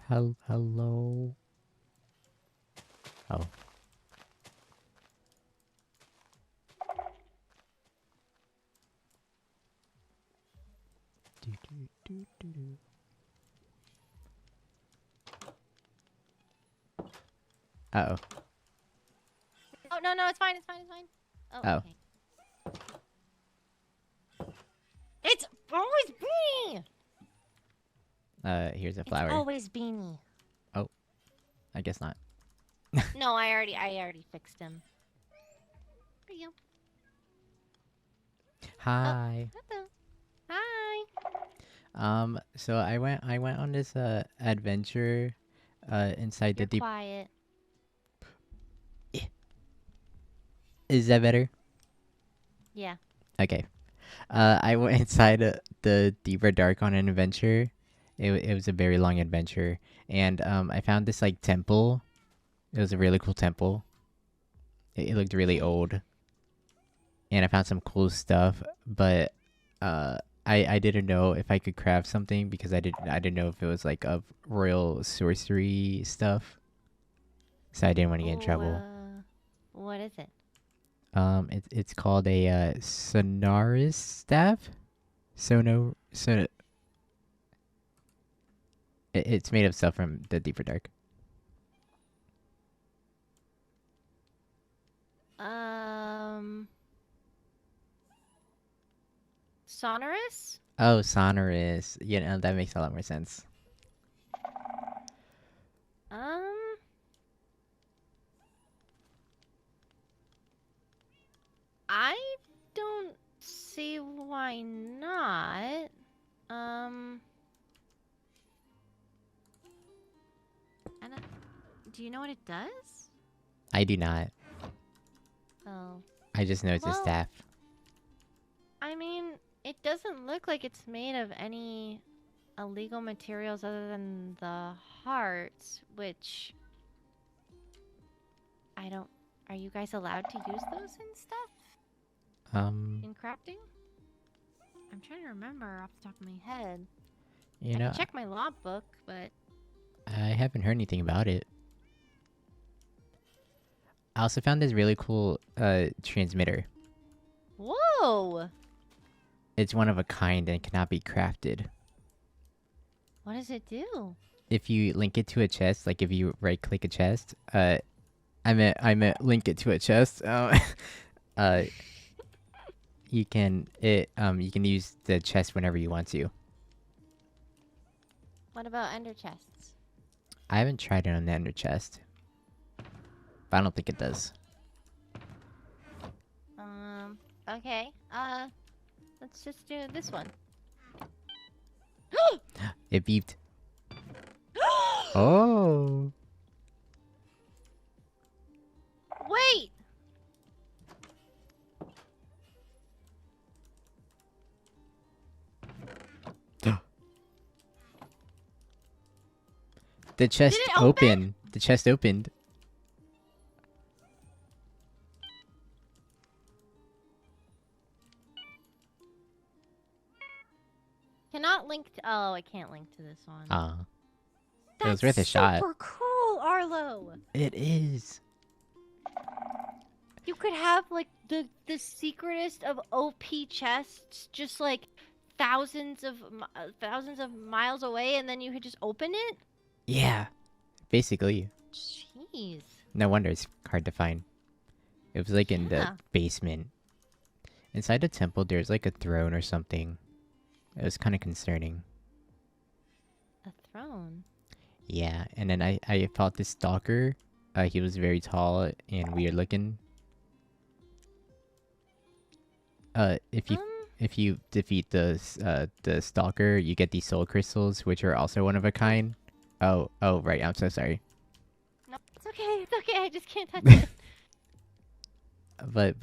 Hello. Oh. Uh oh. Oh, no, no, it's fine, it's fine, it's fine. Oh, Oh. okay. It's always Beanie! Here's a flower. It's always Beanie. Oh. I guess not. No, I already fixed him. For you. Hi. Oh, hello. Hi. So I went on this adventure inside You're the deep. quiet. Is that better? Yeah. Okay. I went inside the deeper dark on an adventure. It was a very long adventure, and I found this like temple. It was a really cool temple. It looked really old, and I found some cool stuff. But I didn't know if I could craft something because I didn't know if it was like of royal sorcery stuff. So I didn't want to get in Oh, trouble. what is it? It's called a Sonaris staff. It's made of stuff from the deeper dark. Sonorous? Oh, Sonorous. That makes a lot more sense. I don't see why not. I don't, do you know what it does? I do not. Oh. I just know it's a Well, staff. I mean, it doesn't look like it's made of any illegal materials other than the hearts, which I don't... Are you guys allowed to use those in stuff? In crafting? I'm trying to remember off the top of my head. I can check my logbook, but... I haven't heard anything about it. I also found this really cool transmitter. Whoa! It's one of a kind and cannot be crafted. What does it do? If you link it to a chest, like if you right click a chest, I meant link it to a chest. You can use the chest whenever you want to. What about ender chests? I haven't tried it on the ender chest, but I don't think it does. Okay. Let's just do this one. It beeped. Oh. Wait! The chest Did it open? The chest opened. Cannot link to... Oh, I can't link to this one. It was worth a shot. Super cool, Arlo! It is. You could have, like, the secretest of OP chests just, like, thousands of miles away, and then you could just open it? Yeah. Basically. Jeez. No wonder it's hard to find. It was like in the basement. Inside the temple, there's like a throne or something. It was kind of concerning. A throne? Yeah, and then I fought this stalker. He was very tall and weird looking. If you defeat the stalker, you get these soul crystals, which are also one of a kind. Oh, right. I'm so sorry. No, it's okay. It's okay. I just can't touch it. But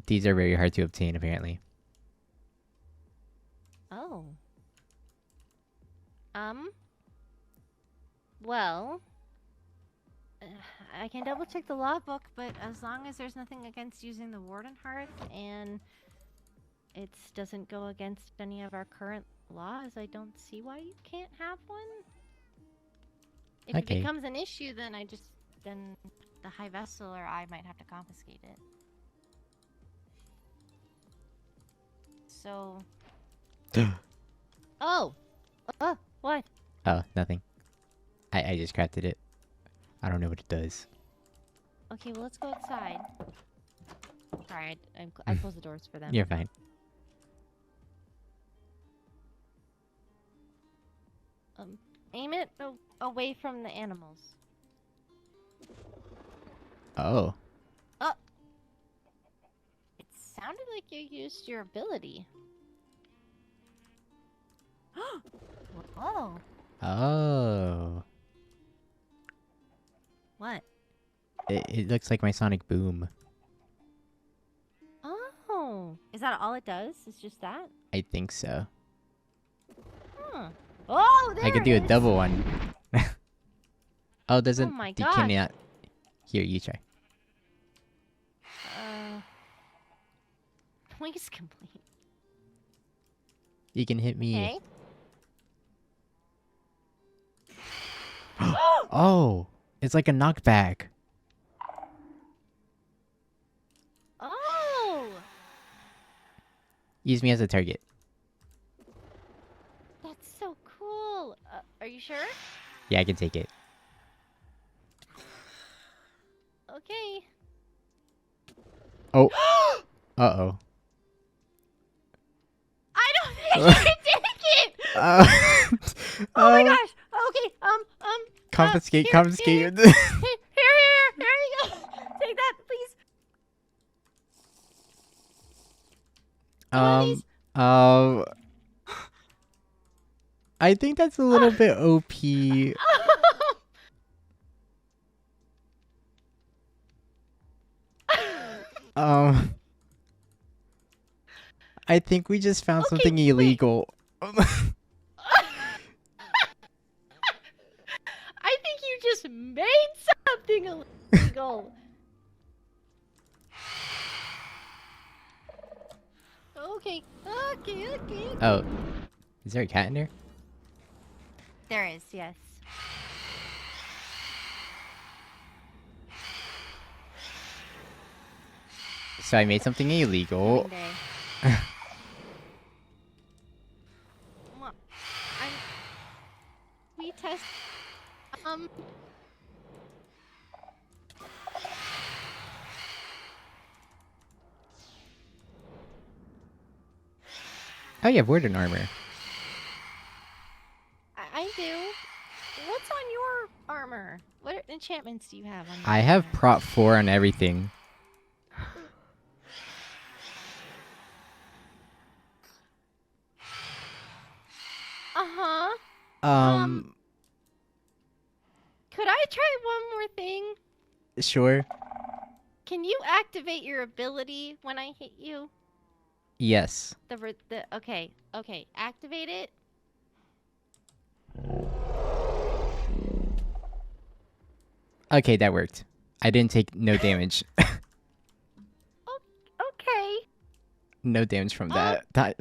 these are very hard to obtain, apparently. Oh. Well, I can double check the logbook, but as long as there's nothing against using the Warden Hearth and it doesn't go against any of our current laws, I don't see why you can't have one. If it becomes an issue, then then the High Vessel or I might have to confiscate it. So. Oh. What? Oh, nothing. I just crafted it. I don't know what it does. Okay, well let's go outside. Sorry, I closed the doors for them. You're fine. Aim it away from the animals. Oh. It sounded like you used your ability. Whoa. Oh. What? It looks like my sonic boom. Oh. Is that all it does? It's just that? I think so. Huh. Oh, there I could do a double one. Oh, doesn't... Oh my You gosh. cannot... Here, you try. Please complete. You can hit me. Okay. Oh! It's like a knockback. Oh! Use me as a target. That's so cool. Are you sure? Yeah, I can take it. Okay. Oh. Uh-oh. I don't think I can take it! Oh my gosh! Okay, Confiscate, here, confiscate. Here you go! Take that, please! I think that's a little bit OP. I think we just found something illegal. I think you just made something illegal. Okay. Oh. Is there a cat in there? There is, yes. So I made something illegal. We test. Oh, you have wooden armor. I do. What's on your armor? What enchantments do you have on your I have prop 4 on everything. Uh-huh. Could I try one more thing? Sure. Can you activate your ability when I hit you? Yes. Okay. Activate it. Okay, that worked. I didn't take no damage. Okay. No damage from that. I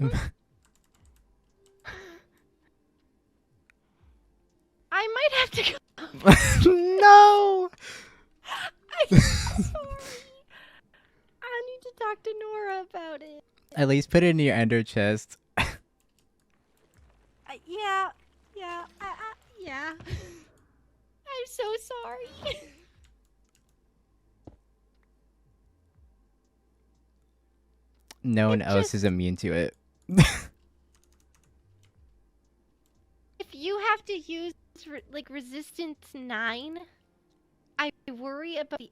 might have to go. No! I'm sorry. I need to talk to Nora about it. At least put it in your ender chest. Yeah. I'm so sorry. No one else is immune to it. If you have to use like resistance 9, I worry about the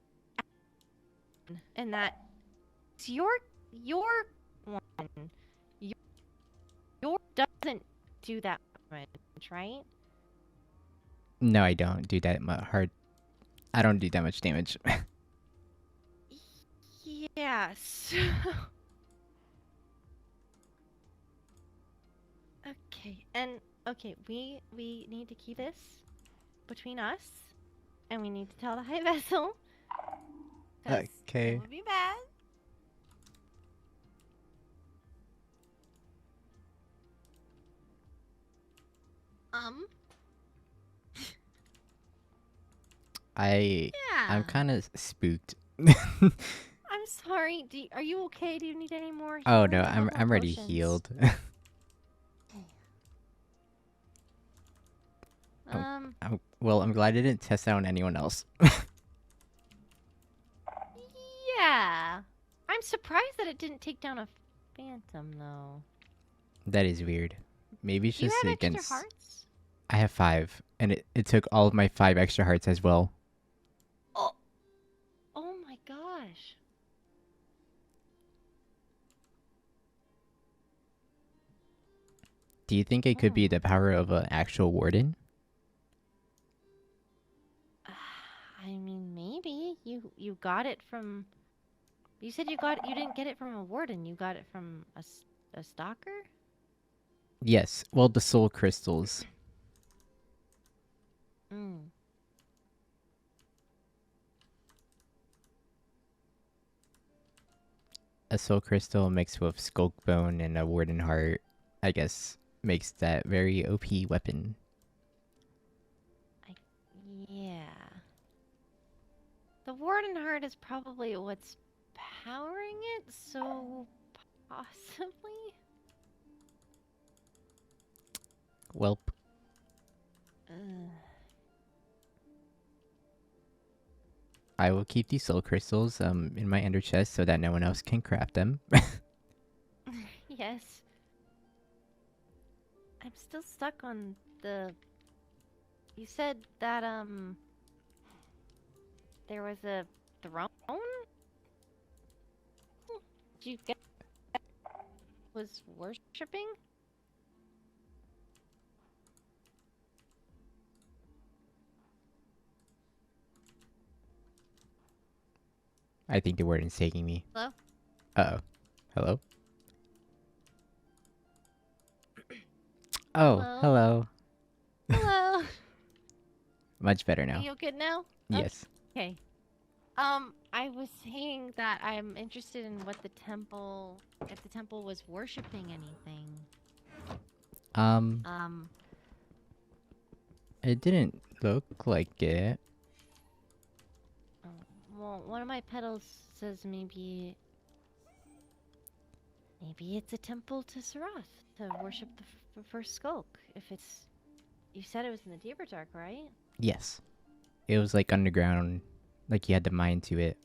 and that it's your one. Your doesn't do that much, right? No, I don't do that hard. I don't do that much damage. Yes. Okay, we need to keep this between us, and we need to tell the High Vessel. Okay. It would be bad. I'm kind of spooked. I'm sorry. Are you okay? Do you need any more healing? Oh no, I'm already healed. Well, I'm glad I didn't test that on anyone else. Yeah. I'm surprised that it didn't take down a phantom, though. That is weird. Maybe it's just you have against... extra hearts? I have 5, and it took all of my 5 extra hearts as well. Oh my gosh. Do you think it could be the power of an actual warden? I mean, maybe. You got it from... You said you didn't get it from a warden. You got it from a stalker? Yes. Well, the soul crystals. A soul crystal mixed with skulk bone and a warden heart, I guess, makes that very OP weapon. Yeah. The warden heart is probably what's powering it, so possibly? Welp. I will keep these soul crystals in my ender chest so that no one else can craft them. Yes. I'm still stuck on the... You said that, there was a throne? Did you get... was worshipping? I think the warden's taking me. Hello? Uh-oh. Hello? Oh, hello. Hello. Much better now. Are you good now? Yes. Okay. I was saying that I'm interested in what the temple... If the temple was worshipping anything. It didn't look like it. Well, one of my petals says maybe it's a temple to Sarath to worship the first skulk. If it's... You said it was in the deeper dark, right? Yes. It was like underground, like you had to mine to it.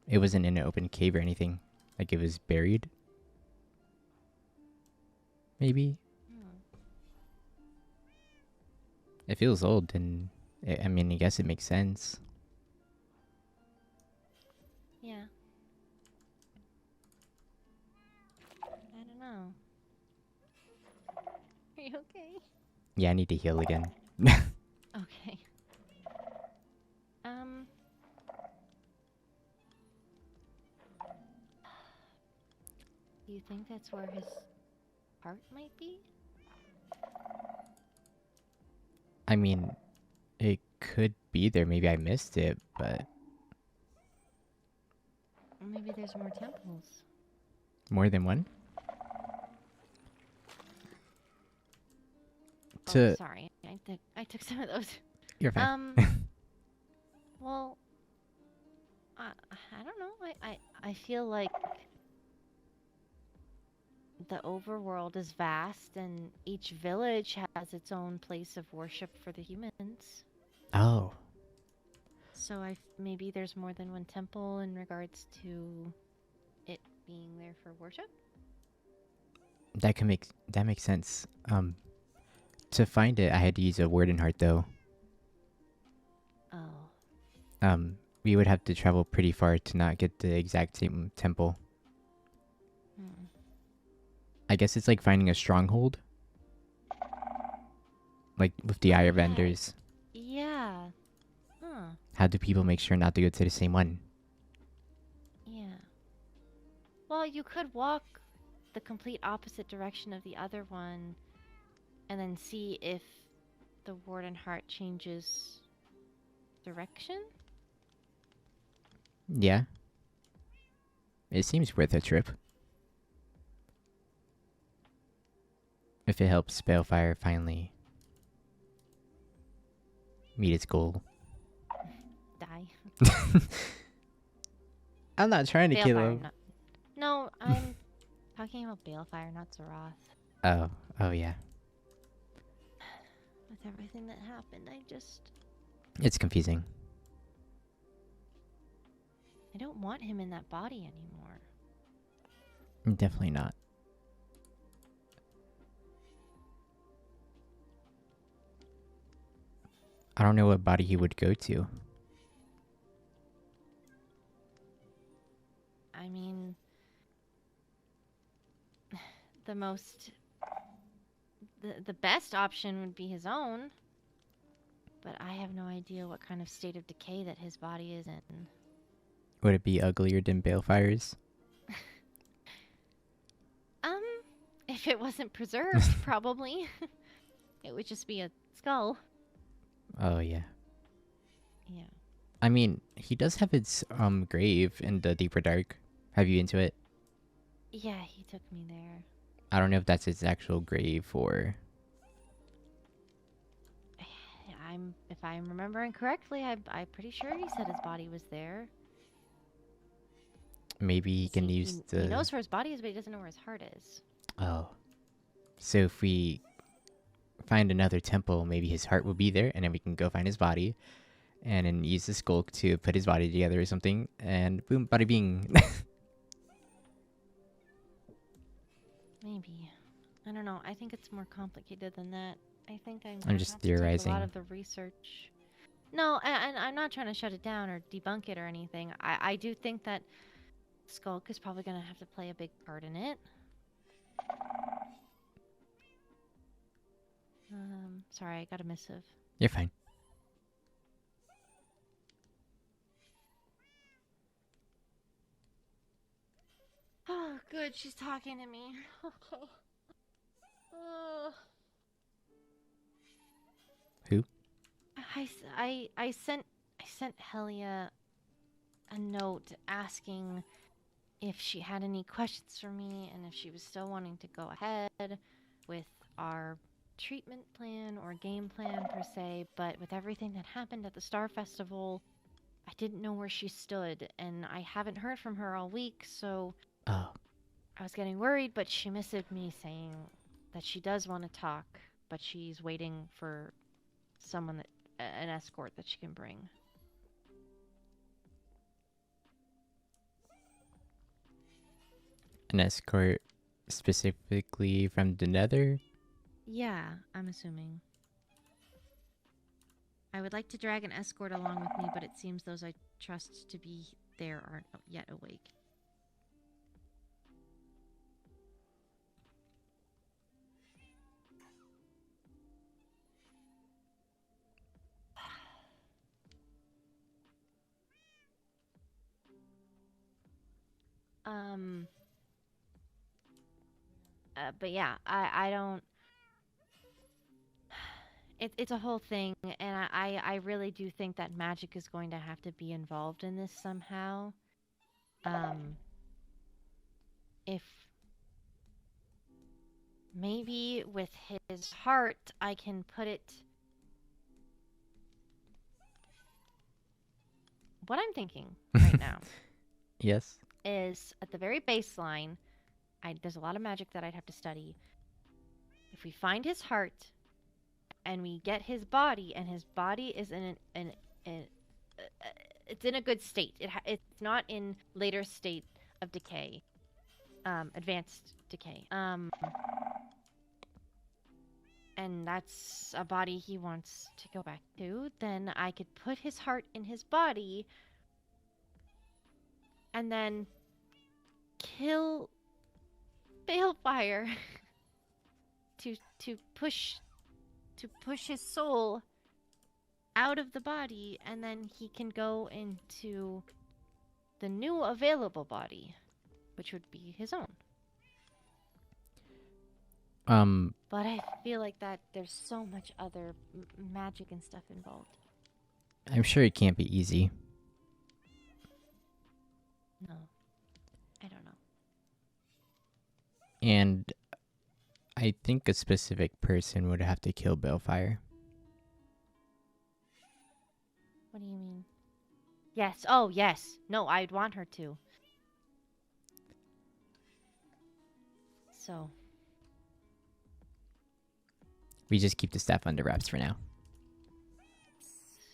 It wasn't in an open cave or anything. Like it was buried. Maybe? It feels old, and I mean, I guess it makes sense. Yeah. I don't know. Are you okay? Yeah, I need to heal again. Okay. Do you think that's where his heart might be? I mean, it could be there. Maybe I missed it, but... Maybe there's more temples. More than one? Oh, sorry. I took some of those. You're fine. Well, I don't know. I feel like the overworld is vast, and each village has its own place of worship for the humans. Oh. So maybe there's more than one temple in regards to it being there for worship? That makes sense. To find it, I had to use a warden heart, though. Oh. We would have to travel pretty far to not get the exact same temple. I guess it's like finding a stronghold. Like with the Eye vendors. Yeah. Huh. How do people make sure not to go to the same one? Yeah. Well, you could walk the complete opposite direction of the other one and then see if the warden heart changes direction? Yeah. It seems worth a trip. If it helps Balefire finally meet its goal. die. I'm not trying to kill Balefire, him. not. No, I'm talking about Balefire, not Zeroth. Oh yeah. With everything that happened, It's confusing. I don't want him in that body anymore. Definitely not. I don't know what body he would go to. I mean, the best option would be his own. But I have no idea what kind of state of decay that his body is in. Would it be uglier than Balefire's? If it wasn't preserved, probably. It would just be a skull. Oh yeah. Yeah. I mean, he does have his grave in the deeper dark. Have you into it? Yeah, he took me there. I don't know if that's his actual grave or If I'm remembering correctly, I'm pretty sure he said his body was there. maybe he can use the. He knows where his body is, but he doesn't know where his heart is. Oh. So if we find another temple, maybe his heart will be there, and then we can go find his body, and then use the skulk to put his body together or something, and boom, bada bing. Maybe. I don't know. I think it's more complicated than that. I think I'm just theorizing. A lot of the research. No, and I'm not trying to shut it down or debunk it or anything. I do think that Skulk is probably going to have to play a big part in it. Sorry, I got a missive. You're fine. Oh, good. She's talking to me. Okay. Who? I sent Helia a note asking if she had any questions for me and if she was still wanting to go ahead with our treatment plan or game plan per se, but with everything that happened at the Star Festival, I didn't know where she stood, and I haven't heard from her all week, so Oh. I was getting worried, but she messaged me saying that she does want to talk, but she's waiting for someone an escort that she can bring. An escort specifically from the Nether? Yeah, I'm assuming. I would like to drag an escort along with me, but it seems those I trust to be there aren't yet awake. But yeah, I don't. It's a whole thing, and I really do think that magic is going to have to be involved in this somehow. If maybe with his heart, I can put it. What I'm thinking right now Yes. is at the very baseline. There's a lot of magic that I'd have to study. If we find his heart, and we get his body, and his body is it's in a good state. It's not in later state of decay, advanced decay. And that's a body he wants to go back to. Then I could put his heart in his body, and then kill Balefire to push his soul out of the body, and then he can go into the new available body, which would be his own. But I feel like that there's so much other magic and stuff involved. I'm sure it can't be easy. No. I don't know. And I think a specific person would have to kill Balefire. What do you mean? Yes. Oh, yes. No, I'd want her to. So. We just keep the staff under wraps for now.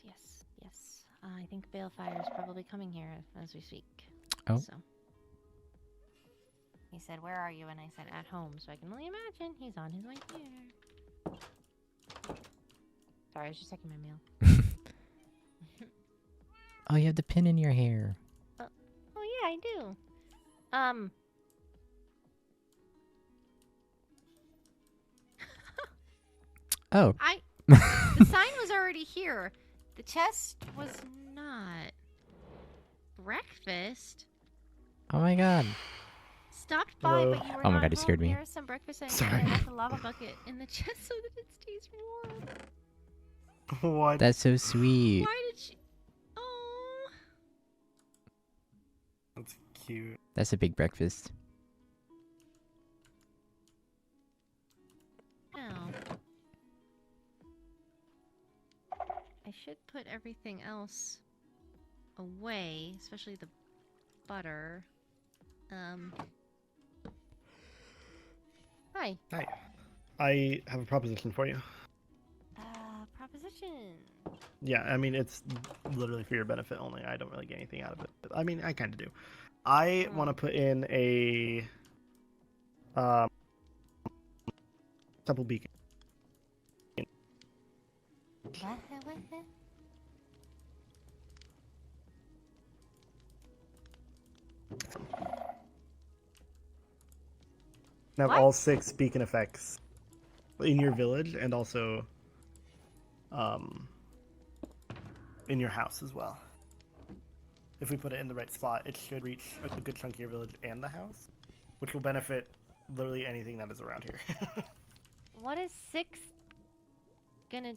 Yes. Yes. I think Balefire is probably coming here as we speak. Oh. So. He said, "Where are you?" And I said, "At home." So I can only imagine he's on his way here. Sorry, I was just checking my mail. Oh, you have the pin in your hair. Oh yeah, I do. Oh. The sign was already here. The chest was not. Breakfast? Oh my god. Stopped by, Hello. but you were Oh my not god, you home. scared me. Here's some breakfast and Sorry. I left the lava bucket in the chest so that it stays warm. What? That's so sweet. Why did she? Oh. That's cute. That's a big breakfast. Oh. I should put everything else away, especially the butter. Hi. Hi. I have a proposition for you. Proposition. Yeah, I mean, it's literally for your benefit only. I don't really get anything out of it. I mean, I kind of do. I want to put in a temple beacon. What? Have What? all 6 beacon effects in your village and also in your house as well. If we put it in the right spot, it should reach a good chunk of your village and the house, which will benefit literally anything that is around here. What is 6 gonna...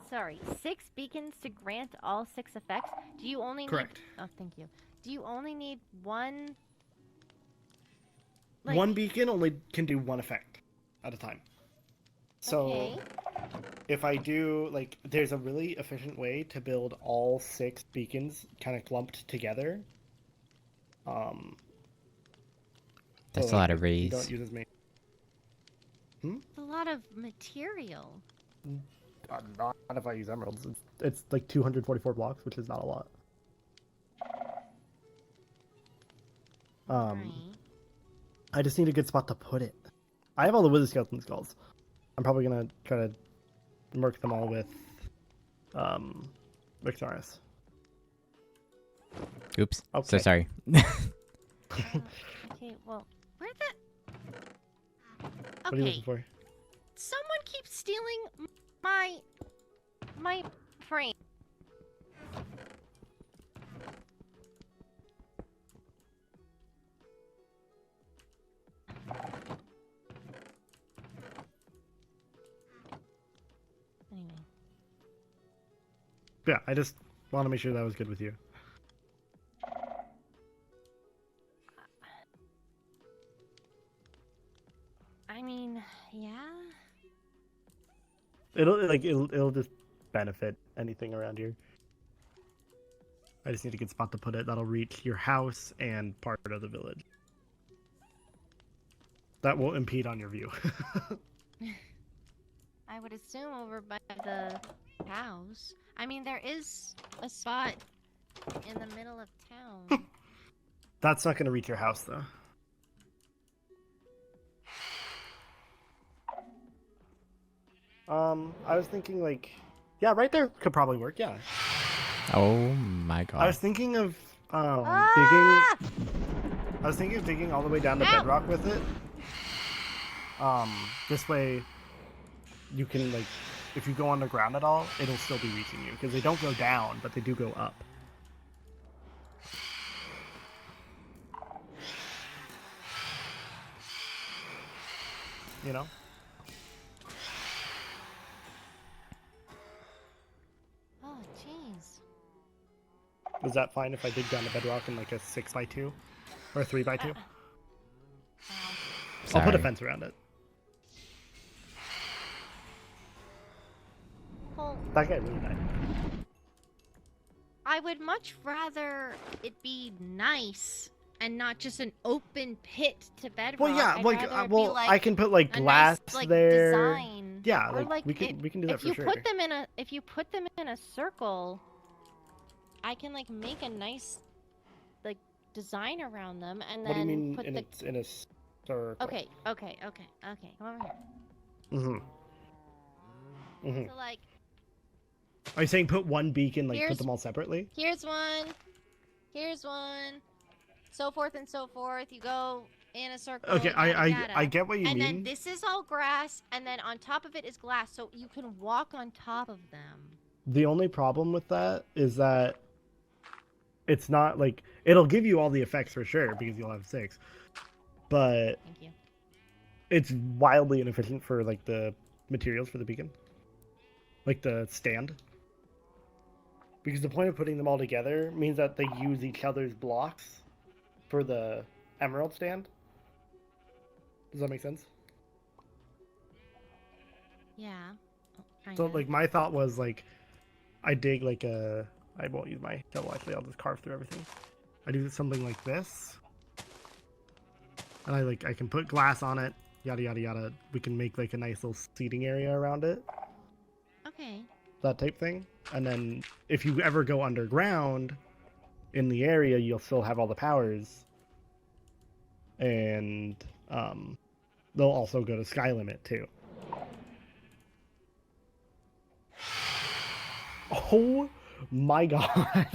Sorry, 6 beacons to grant all 6 effects? Do you only Correct. need... Oh, thank you. Do you only need one... One beacon only can do one effect at a time. So Okay. if I do, like, there's a really efficient way to build all 6 beacons kind of clumped together. That's so, a like, lot of you rays. don't use as many. It's a lot of material. Not if I use emeralds. It's like 244 blocks, which is not a lot. Right. I just need a good spot to put it. I have all the wither skeleton skulls. I'm probably gonna try to murk them all with Victoris. Oops. So Okay. sorry. Okay, well, where the... What are you Okay, looking for? someone keeps stealing my frame. Anyway. Yeah, I just want to make sure that was good with you. I mean, yeah. It'll just benefit anything around here. I just need a good spot to put it that'll reach your house and part of the village. That won't impede on your view. I would assume over by the house. I mean, there is a spot in the middle of town. That's not gonna reach your house though. I was thinking like, yeah, right there could probably work. Yeah. Oh my god. I was thinking of Ah! digging. I was thinking of digging all the way down to Ow! bedrock with it. This way, you can like, if you go underground at all, it'll still be reaching you because they don't go down, but they do go up. You know. Oh, jeez. Is that fine if I dig down to bedrock in like a 6x2 or a 3x2? I'll put a Sorry. fence around it. Well, That guy really died. I would much rather it be nice and not just an open pit to bedrock. Well, yeah, I'd like, rather it be well, like I can put like a glass nice, like, there. design. Yeah, Or, like, we can do that if for you sure. put them in a circle, I can like make a nice like design around them and then What do you mean put in a circle? Okay. Come over here. So like, Are you saying put one beacon, like put Here's- them all separately? here's one, so forth and so forth. You go in a circle. Okay, yada, yada. I get what you and mean. then this is all grass, and then on top of it is glass, so you can walk on top of them. The only problem with that is that it's not like it'll give you all the effects for sure because you'll have 6, but Thank you. it's wildly inefficient for like the materials for the beacon, like the stand. Because the point of putting them all together means that they use each other's blocks for the emerald stand. Does that make sense? Yeah. So like my thought was like, I dig like I won't use my shovel actually. I'll just carve through everything. I do something like this, and I can put glass on it. Yada yada yada. We can make like a nice little seating area around it. Okay. That type thing. And then if you ever go underground in the area, you'll still have all the powers. And they'll also go to sky limit too. Oh my god.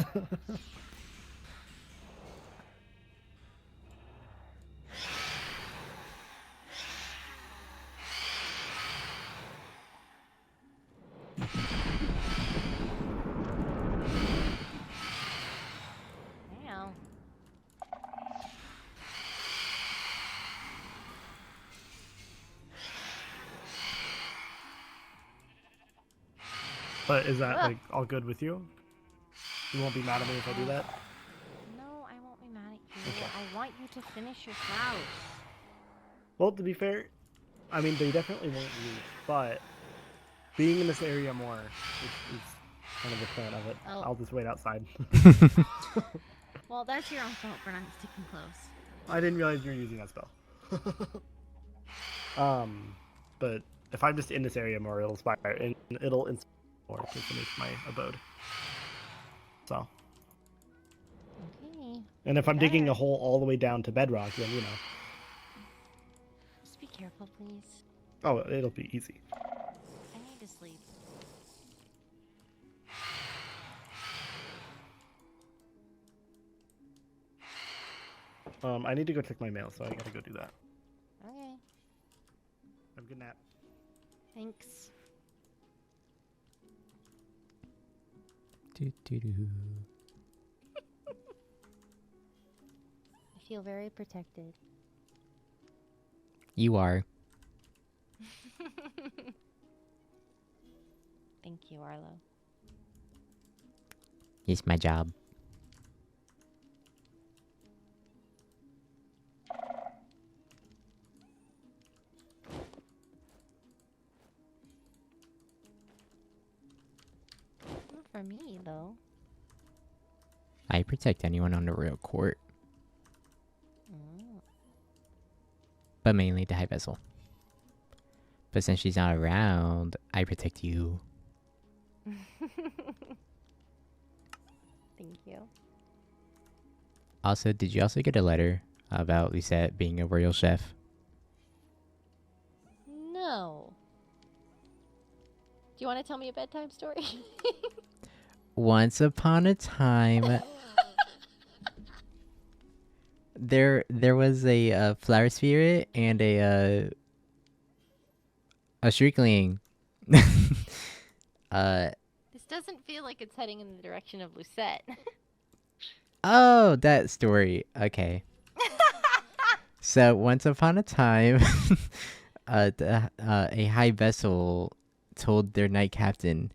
Wow. But is that like all good with you? You won't be mad at me if I do that? No, I won't be mad at you. Okay. I want you to finish your house. Well, to be fair, I mean, they definitely won't leave, but being in this area more is kind of the plan of it. Oh. I'll just wait outside. Well, that's your own fault for not sticking close. I didn't realize you were using that spell. But if I'm just in this area more, it'll inspire, and it'll inspire more to finish my abode. So. Okay. And if I'm digging Better. a hole all the way down to bedrock, then, you know. Just be careful, please. Oh, it'll be easy. I need to sleep. I need to go check my mail, so I gotta go do that. Okay. Have a good nap. Thanks. Doo-doo-doo. I feel very protected. You are. Thank you, Arlo. It's my job. Not for me, though. I protect anyone on the royal court, Mm. but mainly the high vessel. But since she's not around, I protect you. Thank you. Also, did you also get a letter about Lisette being a royal chef? No. Do you want to tell me a bedtime story? Once upon a time, there was a flower spirit and a shriekling. This doesn't feel like it's heading in the direction of Lucette. Oh, that story. Okay. So once upon a time, a high vessel told their knight captain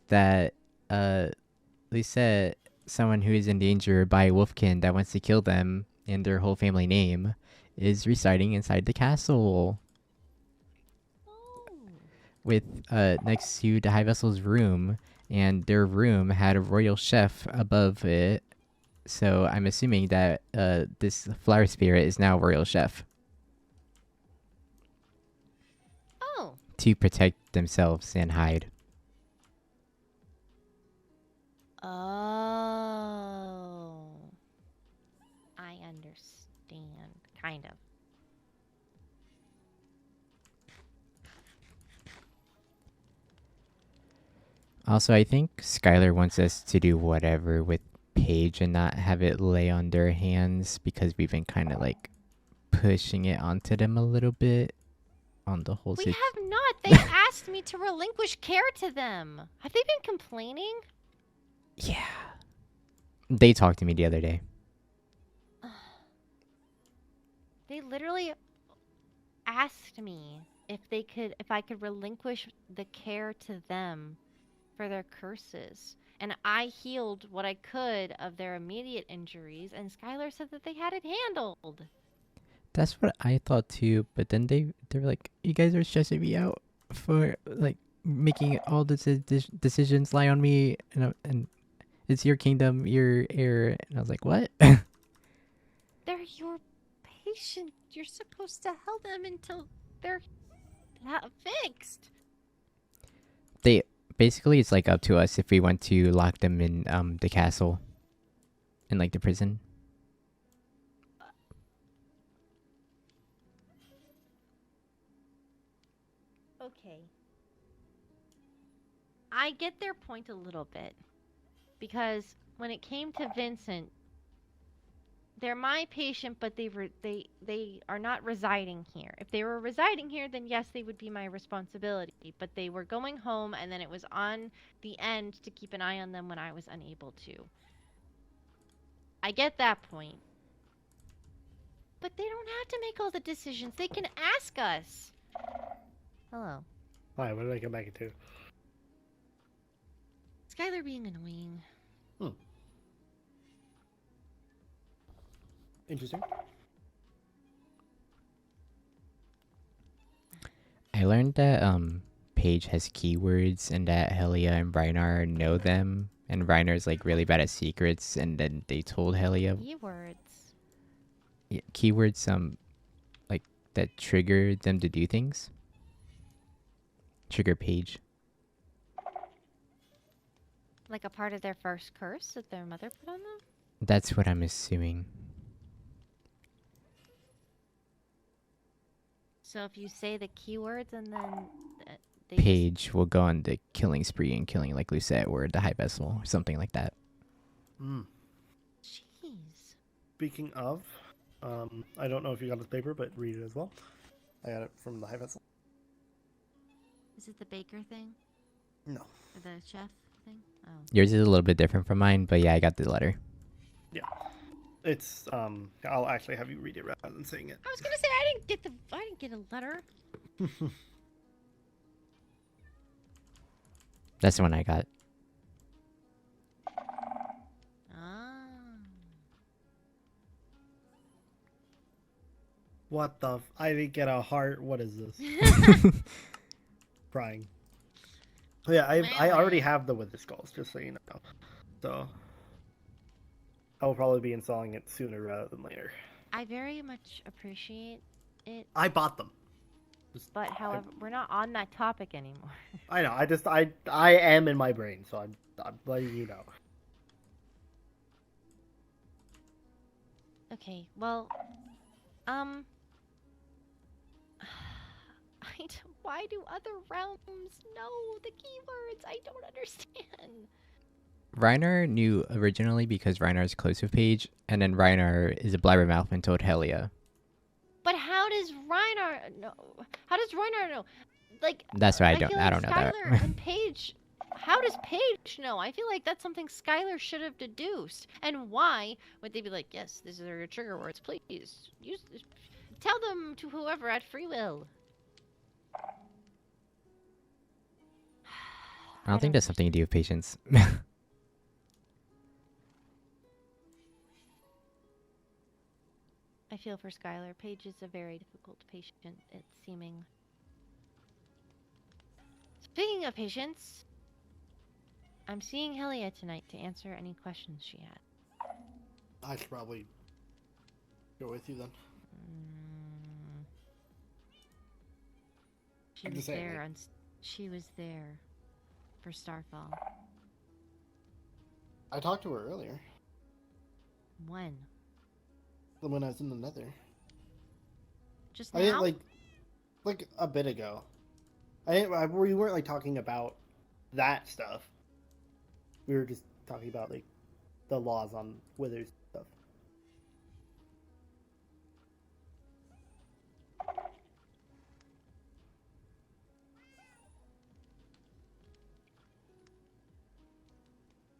that Lisette, someone who is in danger by a wolfkin that wants to kill them and their whole family name, is residing inside the castle. Oh. With next to the high vessel's room, and their room had a royal chef above it. So I'm assuming that this flower spirit is now a royal chef Oh, to protect themselves and hide. oh, I understand, kind of. Also, I think Skylar wants us to do whatever with Paige and not have it lay on their hands because we've been kind of like pushing it onto them a little bit on the whole We situation. have not. They've asked me to relinquish care to them. Have they been complaining? Yeah. They talked to me the other day. They literally asked me if I could relinquish the care to them for their curses. And I healed what I could of their immediate injuries, and Skylar said that they had it handled. That's what I thought too, but then they were like, "You guys are stressing me out for like making all the decisions lie on me, and it's your kingdom, your heir." And I was like, "What?" They're your patient. You're supposed to help them until they're fixed. They basically, it's like up to us if we want to lock them in the castle, in like the prison. Okay. I get their point a little bit. Because when it came to Vincent, they're my patient, but they are not residing here. If they were residing here, then yes, they would be my responsibility. But they were going home, and then it was on the end to keep an eye on them when I was unable to. I get that point. But they don't have to make all the decisions. They can ask us. Hello. Hi, what did I come back into? Skylar being annoying. Interesting. I learned that Paige has keywords and that Helia and Reinar know them, and Reinar's like really bad at secrets, and then they told Helia Keywords. keywords like that trigger them to do things. Trigger Paige. Like a part of their first curse that their mother put on them? That's what I'm assuming. So if you say the keywords and then they Paige will go on the killing spree and killing like Lucette or the High Vessel or something like that. Jeez. Speaking of, I don't know if you got this paper, but read it as well. I got it from the High Vessel. Is it the baker thing? No. Or the chef thing? Oh. Yours is a little bit different from mine, but yeah, I got the letter. Yeah. It's I'll actually have you read it rather than saying it. I was gonna say I didn't get a letter. That's the one I got. Ah. What the I didn't get a heart. What is this? Crying. Oh, yeah, I already have the Wither Skulls, just so you know. So I will probably be installing it sooner rather than later. I very much appreciate it, I bought them. but however, we're not on that topic anymore. I know. I am in my brain, so I'm letting you know. Okay, well, why do other realms know the keywords? I don't understand. Reinar knew originally because Reinar is close with Paige, and then Reinar is a blabbermouth and told Helia. But how does Reinar know? How does Reinar know? Like That's why I feel don't like know Skylar that. and Paige. How does Paige know? I feel like that's something Skylar should have deduced. And why would they be like, yes, these are your trigger words, please use this. Tell them to whoever at free will. I don't think that's something to do with patience. I feel for Skylar. Paige is a very difficult patient, it's seeming. Speaking of patience, I'm seeing Helia tonight to answer any questions she had. I should probably go with you then. She I'm was just saying, there like- on. She was there for Starfall. I talked to her earlier. When? When I was in the Nether. Just I didn't now? like a bit ago. We weren't like talking about that stuff. We were just talking about like the laws on withers stuff.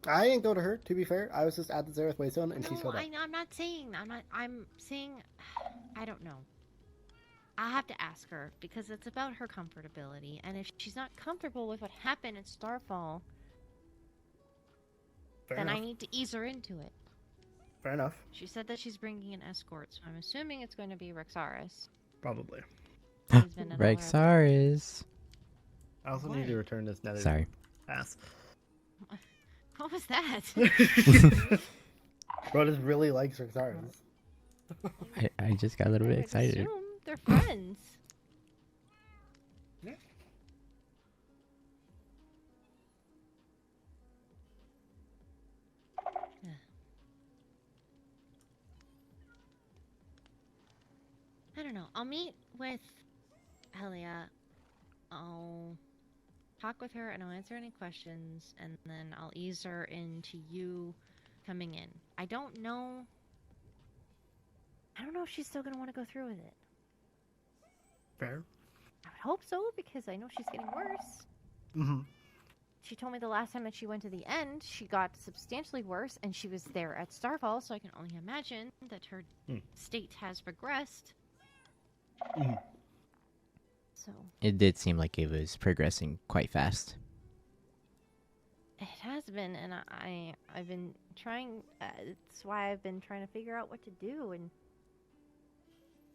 I didn't go to her. To be fair, I was just at the Zereth Waystone, and she No, showed up. I'm not saying. I'm saying. I don't know. I have to ask her because it's about her comfortability, and if she's not comfortable with what happened at Starfall, Fair then enough. I need to ease her into it. Fair enough. She said that she's bringing an escort, so I'm assuming it's going to be Rexaris. Probably. He's been in all our- Rexaris. I also need What? to return this Nether Sorry. pass. What was that? Rhodas really likes Rexaris. I just got a little I bit would excited. assume they're friends. Yeah. I don't know. I'll meet with Helia. I'll talk with her and I'll answer any questions, and then I'll ease her into you coming in. I don't know if she's still gonna want to go through with it. Fair. I would hope so, because I know she's getting worse. Mm-hmm. She told me the last time that she went to the end, she got substantially worse, and she was there at Starfall, so I can only imagine that her state has progressed. Mm-hmm. So It did seem like it was progressing quite fast. it has been, and I've been trying. It's why I've been trying to figure out what to do, and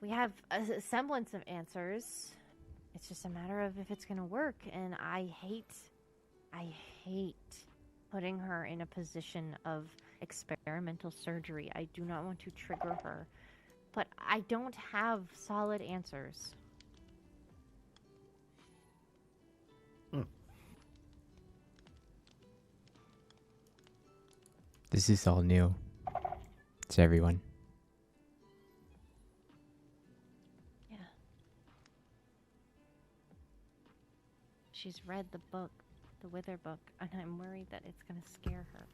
we have a semblance of answers. It's just a matter of if it's gonna work, and I hate putting her in a position of experimental surgery. I do not want to trigger her, but I don't have solid answers. This is all new to everyone. Yeah. She's read the book, the Wither book, and I'm worried that it's gonna scare her.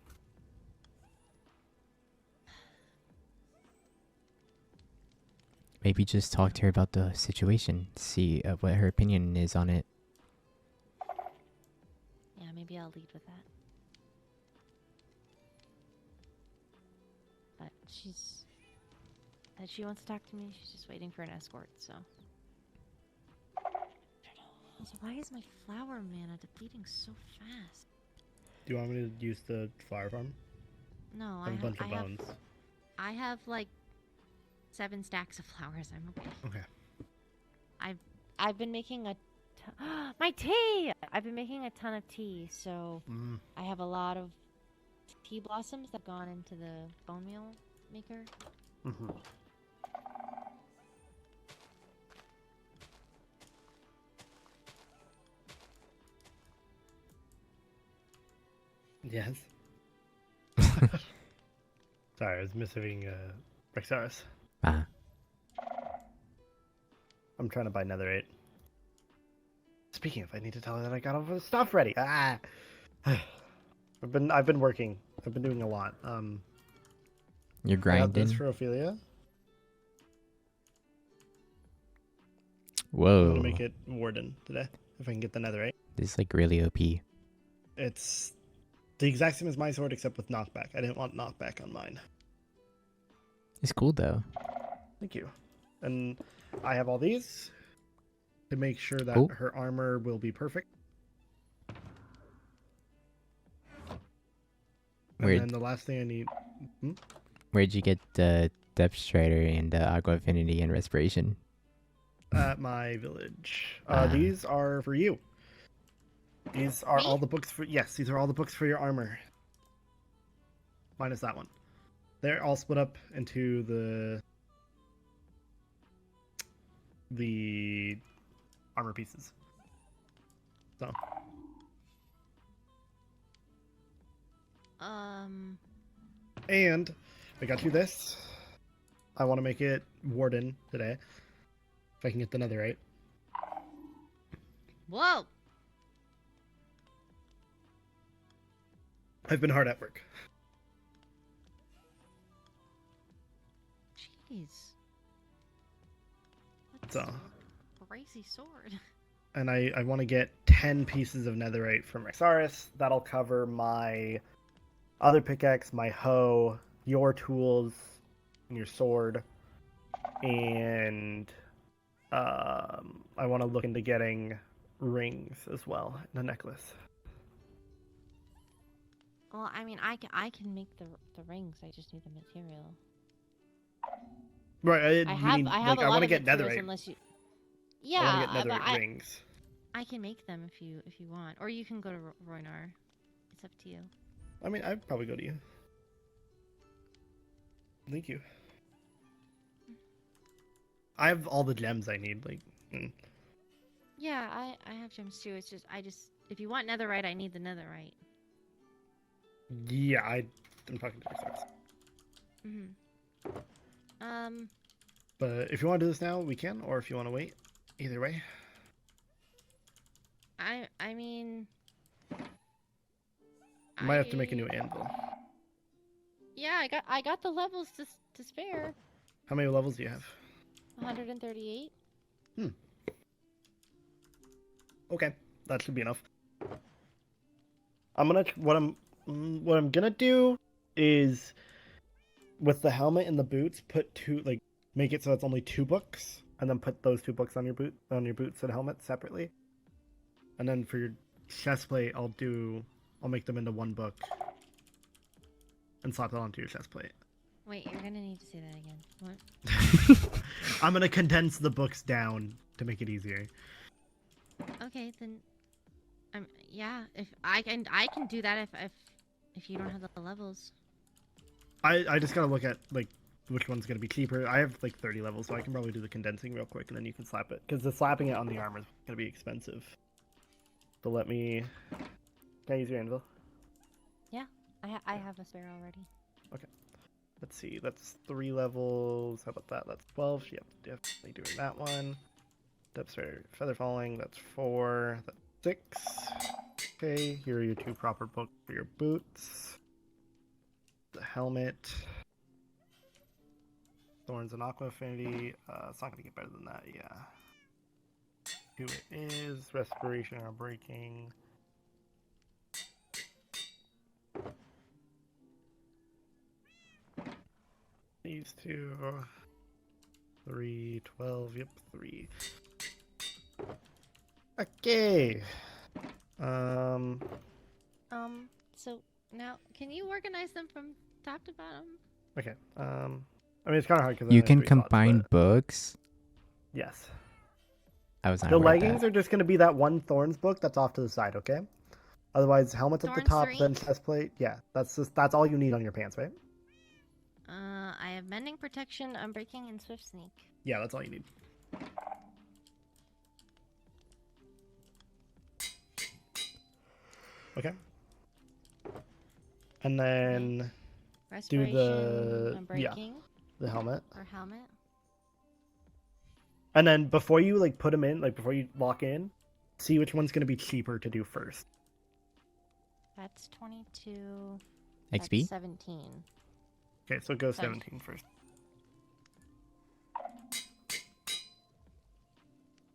Maybe just talk to her about the situation, see what her opinion is on it. Yeah, maybe I'll lead with that. But she wants to talk to me. She's just waiting for an escort, so. I don't know. Also, why is my flower mana depleting so fast? Do you want me to use the flower farm? No, I have a bunch of bones. I have like 7 stacks of flowers. I'm okay. Okay. I've been making my tea. I've been making a ton of tea, so I have a lot of tea blossoms that have gone into the bone meal maker. Mm-hmm. Yes. Sorry, I was missing Rexaris. Ah, I'm trying to buy netherite. Speaking of, I need to tell her that I got all the stuff ready. Ah, I've been working. I've been doing a lot. you're I got this grinding. for Ophelia. I'm Whoa, gonna make it warden today if I can get the netherite. this is like really OP. It's the exact same as my sword except with knockback. I didn't want knockback on mine. It's cool though. Thank you. And I have all these to make sure that Cool. her armor will be perfect. And Where'd- then the last thing I need. Where'd you get the Depth Strider and Aqua Affinity and Respiration? At my village. Ah. These are for you. These are Me? all the books for these are all the books for your armor. Minus that one. They're all split up into the armor pieces. So and I got you this. I want to make it Warden today. If I can get the netherite. Whoa! I've been hard at work. Jeez. That's So, a crazy sword. and I want to get 10 pieces of netherite from Rexaris. That'll cover my other pickaxe, my hoe, your tools, and your sword. And I want to look into getting rings as well, and a necklace. Well, I mean, I can make the rings. I just need the material. Right, I have like, a I want want to to get materials netherite. unless you. I Yeah, want to get but netherite rings. I can make them if you want, or you can go to Roynar. It's up to you. I mean, I'd probably go to you. Thank you. I have all the gems I need. Like, Yeah, I have gems too. It's just if you want netherite, I need the netherite. yeah, I'm talking to Rexaris. But if you want to do this now, we can, or if you want to wait, either way. I mean, I might have to make a new anvil. Yeah, I got the levels to spare. How many levels do you have? 138. Okay, that should be enough. What I'm gonna do is with the helmet and the boots, make it so it's only 2 books, and then put those 2 books on your boots and helmet separately. And then for your chestplate, I'll make them into 1 book and slap that onto your chestplate. Wait, you're gonna need to say that again. What? I'm gonna condense the books down to make it easier. Okay, then. Yeah. If I can do that if you don't have the levels. I just gotta look at like which one's gonna be cheaper. I have like 30 levels, so I can probably do the condensing real quick, and then you can slap it. Because the slapping it on the armor is gonna be expensive. So let me. Can I use your anvil? Yeah, I have a spare already. Okay. Let's see. That's 3 levels. How about that? That's 12. Yep, definitely doing that one. Depths for feather falling. That's 4. That's 6. Okay. Here are your 2 proper books for your boots. The helmet. Thorns and Aqua Affinity. It's not gonna get better than that. Yeah. 2 it is. Respiration or breaking. These 2. 3, 12. Yep, 3. Okay. So now, can you organize them from top to bottom? Okay. I mean, it's kind of hard because You can combine books. Yes. I was not The aware of leggings that. are just going to be that one Thorns book that's off to the side, okay? Otherwise, helmet's at the Thorns top, 3? then chestplate. Yeah, that's all you need on your pants, right? I have mending, protection, unbreaking, and swift sneak. Yeah, that's all you need. Okay. And then Respiration, unbreaking, the helmet. or helmet. And then before you like put them in, like before you lock in, see which one's going to be cheaper to do first. That's 22. XP? That's 17. Okay, so go 17 first.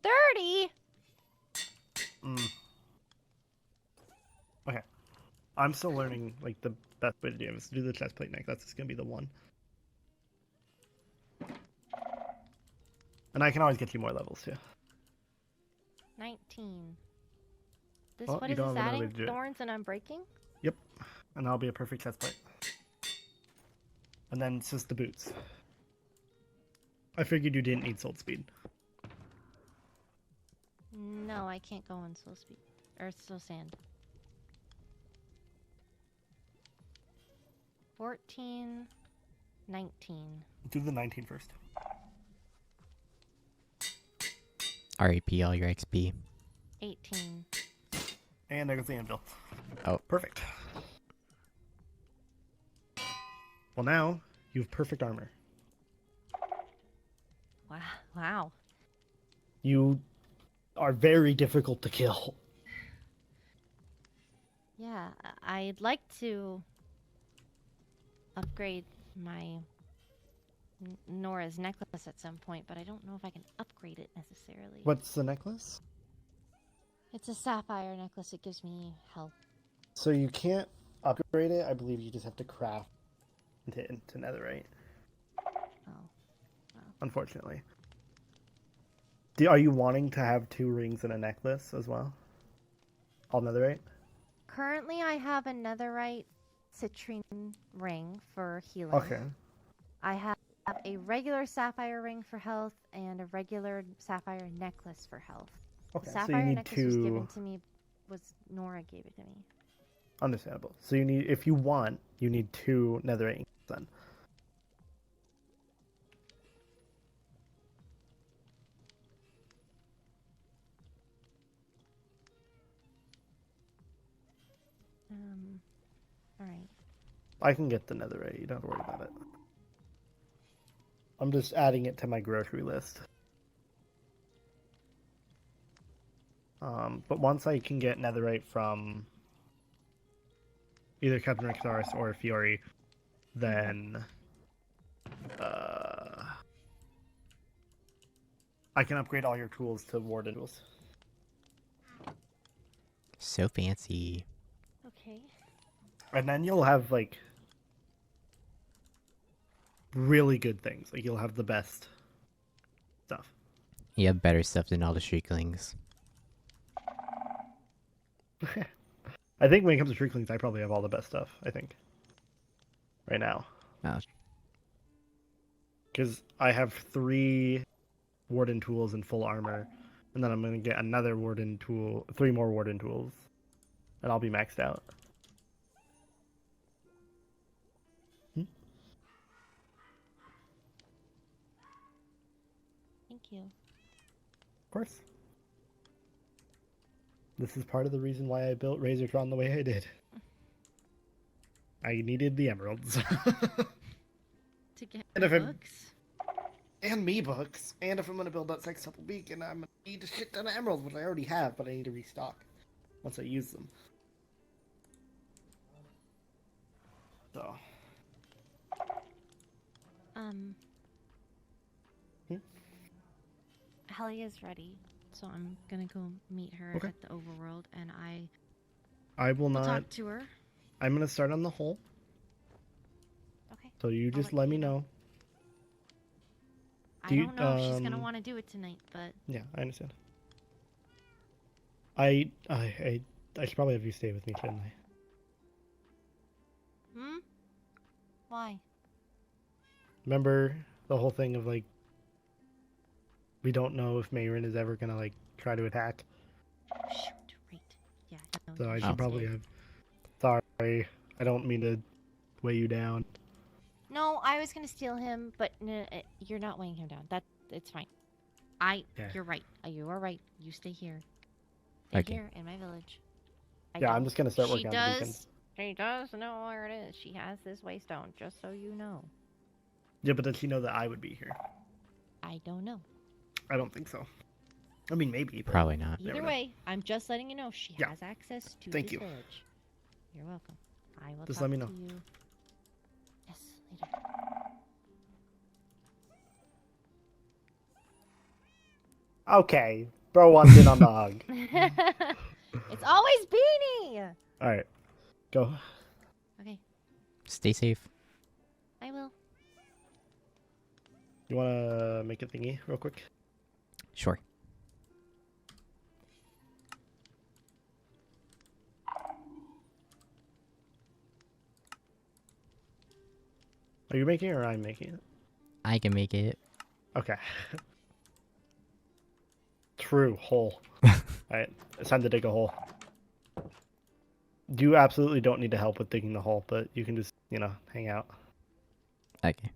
30. Okay. I'm still learning like the best way to do it is to do the chestplate neck. That's just gonna be the one. And I can always get you more levels too. 19. This Well, what you is don't this have another way adding? to do it. Thorns and unbreaking? Yep. And that'll be a perfect chestplate. And then it's just the boots. I figured you didn't need soul speed. No, I can't go on soul speed. Or it's still sand? 14, 19. Do the 19 first. RAP all your XP. 18. And there goes the anvil. Oh. Perfect. Well, now you have perfect armor. Wow. Wow. You are very difficult to kill. Yeah, I'd like to upgrade my Nora's necklace at some point, but I don't know if I can upgrade it necessarily. What's the necklace? It's a sapphire necklace. It gives me health. So you can't upgrade it. I believe you just have to craft into netherite. Oh. Unfortunately. Are you wanting to have 2 rings and a necklace as well? All netherite? Currently, I have a netherite citrine ring for healing. Okay. I have a regular sapphire ring for health and a regular sapphire necklace for health. Okay. The So you sapphire need necklace was given 2. to me. Nora gave it to me. Understandable. So you need, if you want, you need 2 netherite ingots then. All right. I can get the netherite. You don't have to worry about it. I'm just adding it to my grocery list. But once I can get netherite from either Captain Rexaris or Fiori, then I can upgrade all your tools to warden tools. So fancy. Okay. And then you'll have like really good things. Like you'll have the best stuff. You have better stuff than all the Shrieklings. I think when it comes to Shrieklings, I probably have all the best stuff, I think. Right now. Oh, Because I have 3 warden tools and full armor. And then I'm going to get another warden tool, 3 more warden tools. And I'll be maxed out. Thank you. Of course. This is part of the reason why I built Razortron the way I did. I needed the emeralds. To get And if I'm- books? and me books. And if I'm going to build that sextuple beacon, I'm going to need a shit ton of emeralds, which I already have, but I need to restock once I use them. So. Helia's ready, so I'm gonna go meet her Okay. at the Overworld, and I will will not. talk to her. I'm going to start on the hole. Okay. So you I'll just let let you me know. know. I Do you- don't know if she's gonna want to do it tonight, but Yeah, I understand. I should probably have you stay with me, shouldn't I? why? Remember the whole thing of like we don't know if Mayrin is ever gonna like try to attack. Shoot, right. Yeah. No, So I you should probably stay. have. Sorry, I don't mean to weigh you down. No, I was gonna steal him, but you're not weighing him down. It's fine. Okay. You're right. You are right. You stay here. Stay Okay. here in my village. Yeah, I'm just gonna start working She on the beacons. does know where it is. She has this waystone, just so you know. Yeah, but does she know that I would be here? I don't know. I don't think so. I mean, maybe. But... probably not. Either Never know. way, I'm just letting you know she Yeah. has access to Thank this you. village. You're welcome. I will Just talk let me to know. you. Yes, later. Okay, bro wants in on the hug. It's always Beanie! All right, go. Okay, Stay safe. I will. You wanna make a thingy real quick? Sure. Are you making it or I'm making it? I can make it. Okay. True hole. All right, it's time to dig a hole. You absolutely don't need to help with digging the hole, but you can just, hang out. Okay.